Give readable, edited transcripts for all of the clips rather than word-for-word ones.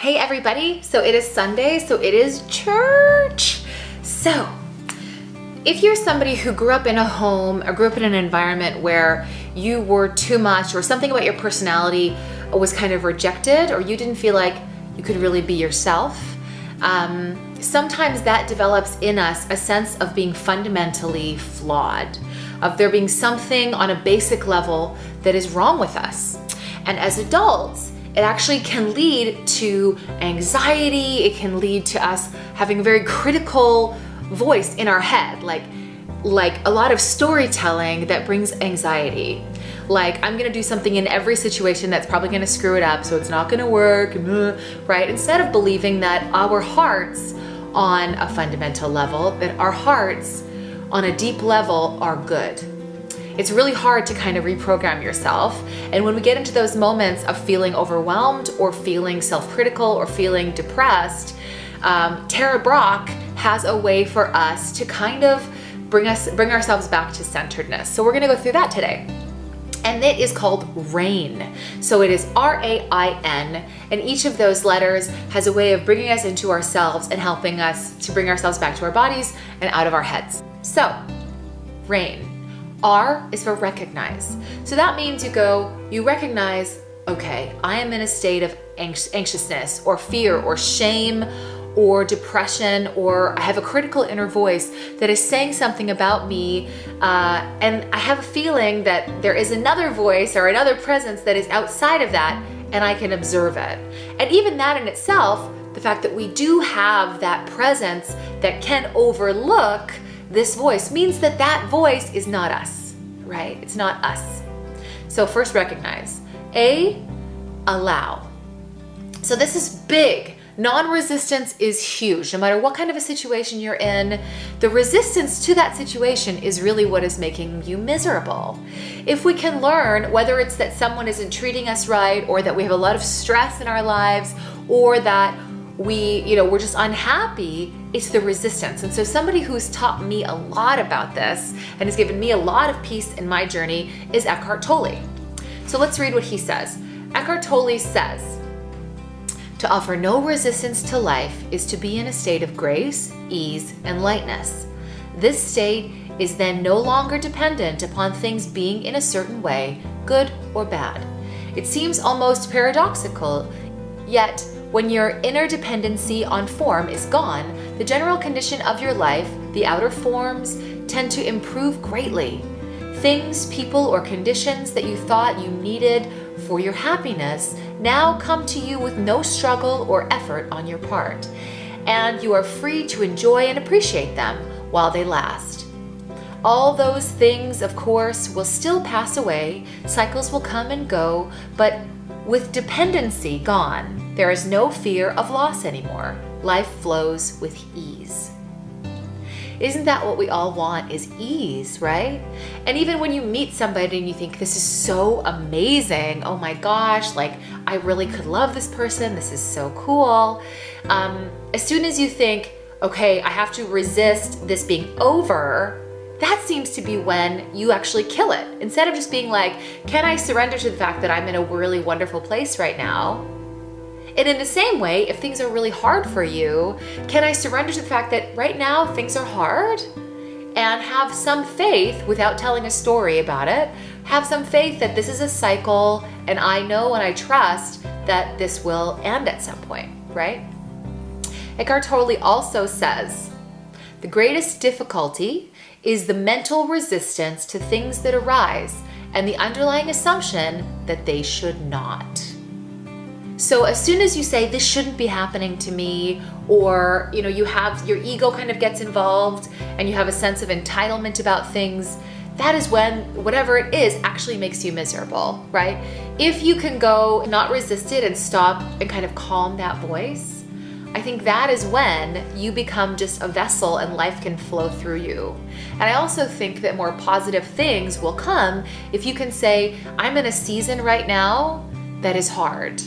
Hey everybody, so it is Sunday, so it is church. So if you're somebody who grew up in a home or grew up in an environment where you were too much or something about your personality was kind of rejected or you didn't feel like you could really be yourself, sometimes that develops in us a sense of being fundamentally flawed, of there being something on a basic level that is wrong with us. And as adults, it actually can lead to anxiety. It can lead to us having a very critical voice in our head, like a lot of storytelling that brings anxiety. Like, I'm gonna do something in every situation that's probably gonna screw it up, so it's not gonna work, right? Instead of believing that our hearts on a fundamental level, that our hearts on a deep level are good. It's really hard to kind of reprogram yourself. And when we get into those moments of feeling overwhelmed or feeling self-critical or feeling depressed, Brach has a way for us to kind of bring ourselves back to centeredness. So we're gonna go through that today. And it is called R.A.I.N. So it is R-A.I.N. And each of those letters has a way of bringing us into ourselves and helping us to bring ourselves back to our bodies and out of our heads. So, R.A.I.N. R is for recognize. So that means you recognize, okay, I am in a state of anxiousness or fear or shame or depression, or I have a critical inner voice that is saying something about me, and I have a feeling that there is another voice or another presence that is outside of that, and I can observe it. And even that in itself, the fact that we do have that presence that can overlook this voice means that that voice is not us, right? It's not us. So first recognize. A, allow. So this is big. Non-resistance is huge. No matter what kind of a situation you're in, the resistance to that situation is really what is making you miserable. If we can learn, whether it's that someone isn't treating us right, or that we have a lot of stress in our lives, or that we're just unhappy, it's the resistance. And so somebody who's taught me a lot about this and has given me a lot of peace in my journey is Eckhart Tolle. So let's read what he says. Eckhart Tolle says, "To offer no resistance to life is to be in a state of grace, ease, and lightness. This state is then no longer dependent upon things being in a certain way, good or bad. It seems almost paradoxical, yet when your inner dependency on form is gone, the general condition of your life, the outer forms, tend to improve greatly. Things, people, or conditions that you thought you needed for your happiness now come to you with no struggle or effort on your part, and you are free to enjoy and appreciate them while they last. All those things, of course, will still pass away, cycles will come and go, but with dependency gone, there is no fear of loss anymore. Life flows with ease." Isn't that what we all want, is ease, right? And even when you meet somebody and you think, this is so amazing, oh my gosh, like I really could love this person, this is so cool. As soon as you think, okay, I have to resist this being over, that seems to be when you actually kill it. Instead of just being like, can I surrender to the fact that I'm in a really wonderful place right now? And in the same way, if things are really hard for you, can I surrender to the fact that right now things are hard? And have some faith, without telling a story about it, have some faith that this is a cycle, and I know and I trust that this will end at some point, right? Eckhart Tolle also says, "The greatest difficulty is the mental resistance to things that arise and the underlying assumption that they should not." So as soon as you say, this shouldn't be happening to me, or you have your ego kind of gets involved and you have a sense of entitlement about things, that is when whatever it is actually makes you miserable, right? If you can go not resist it and stop and kind of calm that voice, I think that is when you become just a vessel and life can flow through you. And I also think that more positive things will come if you can say, I'm in a season right now that is hard.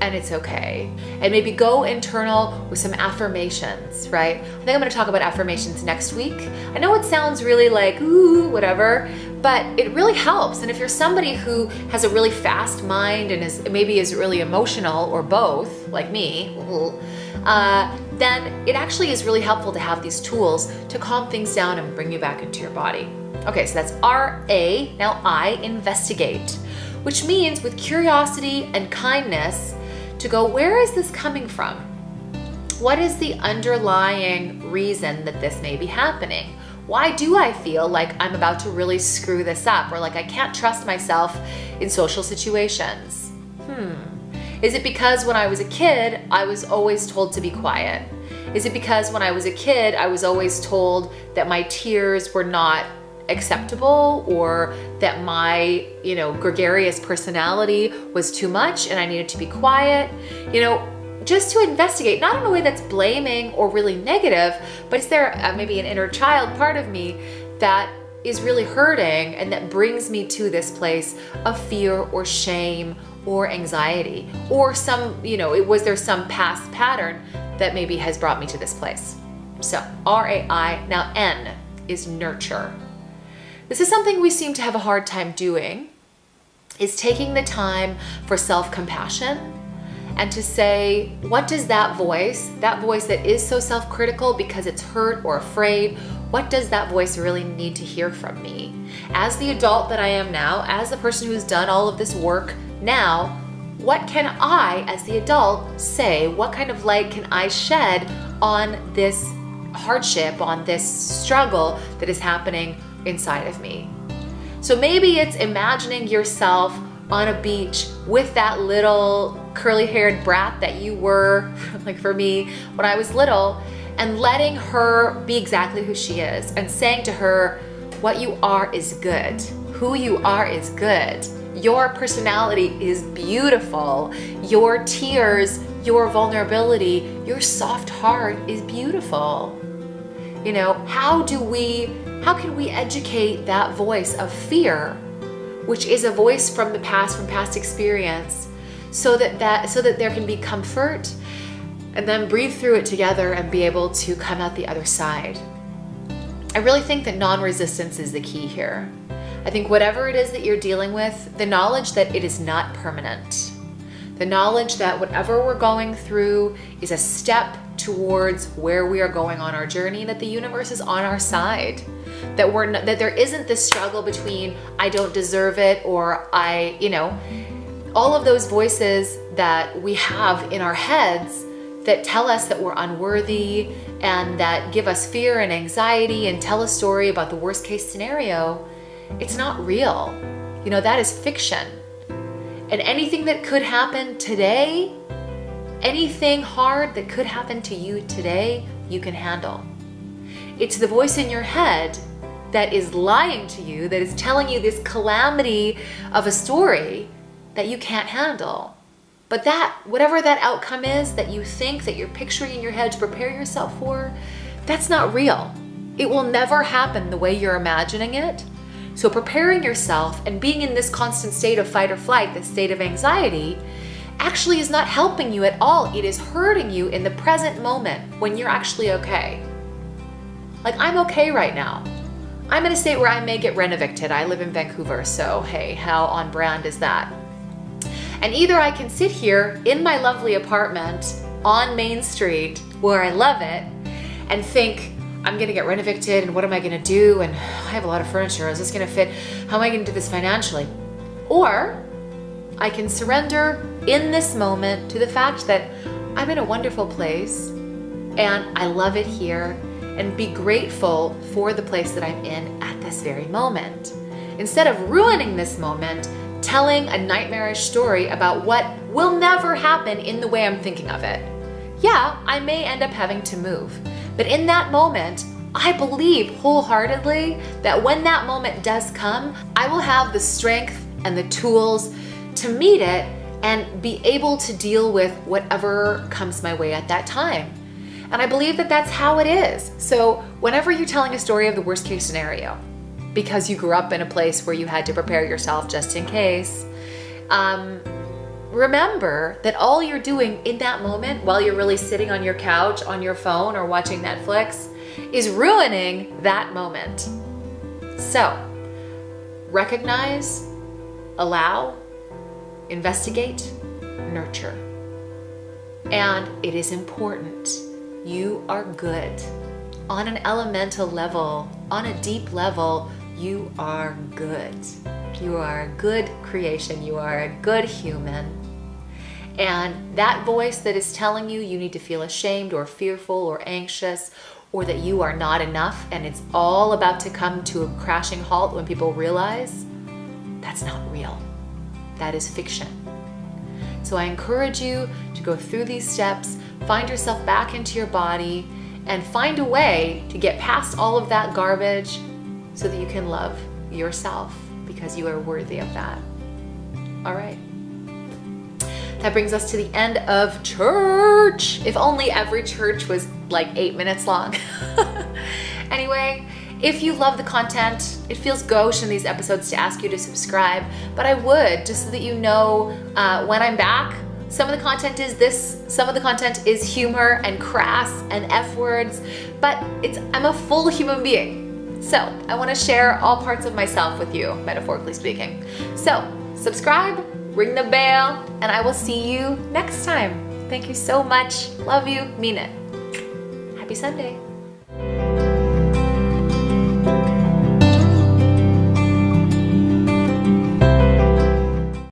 and it's okay. And maybe go internal with some affirmations, right? I think I'm gonna talk about affirmations next week. I know it sounds really like, ooh, whatever, but it really helps. And if you're somebody who has a really fast mind and is really emotional, or both, like me, then it actually is really helpful to have these tools to calm things down and bring you back into your body. Okay, so that's R-A, now I, investigate, which means with curiosity and kindness to go, where is this coming from? What is the underlying reason that this may be happening? Why do I feel like I'm about to really screw this up, or like I can't trust myself in social situations? Is it because when I was a kid, I was always told to be quiet? Is it because when I was a kid, I was always told that my tears were not acceptable, or that my, gregarious personality was too much and I needed to be quiet? Just to investigate, not in a way that's blaming or really negative, but is there maybe an inner child part of me that is really hurting and that brings me to this place of fear or shame or anxiety, or was there some past pattern that maybe has brought me to this place? So R-A-I, now N is nurture. This is something we seem to have a hard time doing, is taking the time for self-compassion and to say, what does that voice that is so self-critical because it's hurt or afraid, what does that voice really need to hear from me? As the adult that I am now, as the person who's done all of this work now, what can I, as the adult, say? What kind of light can I shed on this hardship, on this struggle that is happening inside of me? So maybe it's imagining yourself on a beach with that little curly-haired brat that you were, like for me, when I was little, and letting her be exactly who she is and saying to her, what you are is good. Who you are is good. Your personality is beautiful. Your tears, your vulnerability, your soft heart is beautiful. How can we educate that voice of fear, which is a voice from the past, from past experience, so that there can be comfort, and then breathe through it together and be able to come out the other side? I really think that non-resistance is the key here. I think whatever it is that you're dealing with, the knowledge that it is not permanent, the knowledge that whatever we're going through is a step towards where we are going on our journey, that the universe is on our side, that there isn't this struggle between I don't deserve it, or all of those voices that we have in our heads that tell us that we're unworthy and that give us fear and anxiety and tell a story about the worst case scenario. It's not real. That is fiction. And anything that could happen today, anything hard that could happen to you today, you can handle. It's the voice in your head that is lying to you, that is telling you this calamity of a story that you can't handle. But whatever that outcome is that you think, that you're picturing in your head to prepare yourself for, that's not real. It will never happen the way you're imagining it. So preparing yourself and being in this constant state of fight or flight, this state of anxiety, actually is not helping you at all. It is hurting you in the present moment when you're actually okay. Like, I'm okay right now. I'm in a state where I may get rent evicted. I live in Vancouver, so hey, how on brand is that? And either I can sit here in my lovely apartment on Main Street, where I love it, and think, I'm gonna get rent evicted, and what am I gonna do? And I have a lot of furniture, is this gonna fit? How am I gonna do this financially? Or I can surrender in this moment to the fact that I'm in a wonderful place and I love it here, and be grateful for the place that I'm in at this very moment. Instead of ruining this moment, telling a nightmarish story about what will never happen in the way I'm thinking of it. Yeah, I may end up having to move, but in that moment, I believe wholeheartedly that when that moment does come, I will have the strength and the tools to meet it and be able to deal with whatever comes my way at that time. And I believe that that's how it is. So whenever you're telling a story of the worst case scenario, because you grew up in a place where you had to prepare yourself just in case, remember that all you're doing in that moment while you're really sitting on your couch, on your phone, or watching Netflix is ruining that moment. So, recognize, allow, investigate, nurture. And it is important. You are good. On an elemental level, on a deep level, you are good. You are a good creation. You are a good human. And that voice that is telling you you need to feel ashamed or fearful or anxious, or that you are not enough and it's all about to come to a crashing halt when people realize, that's not real. That is fiction. So I encourage you to go through these steps, find yourself back into your body, and find a way to get past all of that garbage so that you can love yourself, because you are worthy of that. All right. That brings us to the end of church. If only every church was like 8 minutes long. Anyway, if you love the content, it feels gauche in these episodes to ask you to subscribe, but I would, just so that you know when I'm back. Some of the content is this, some of the content is humor and crass and F words, but I'm a full human being. So I want to share all parts of myself with you, metaphorically speaking. So subscribe, ring the bell, and I will see you next time. Thank you so much. Love you. Mean it. Happy Sunday.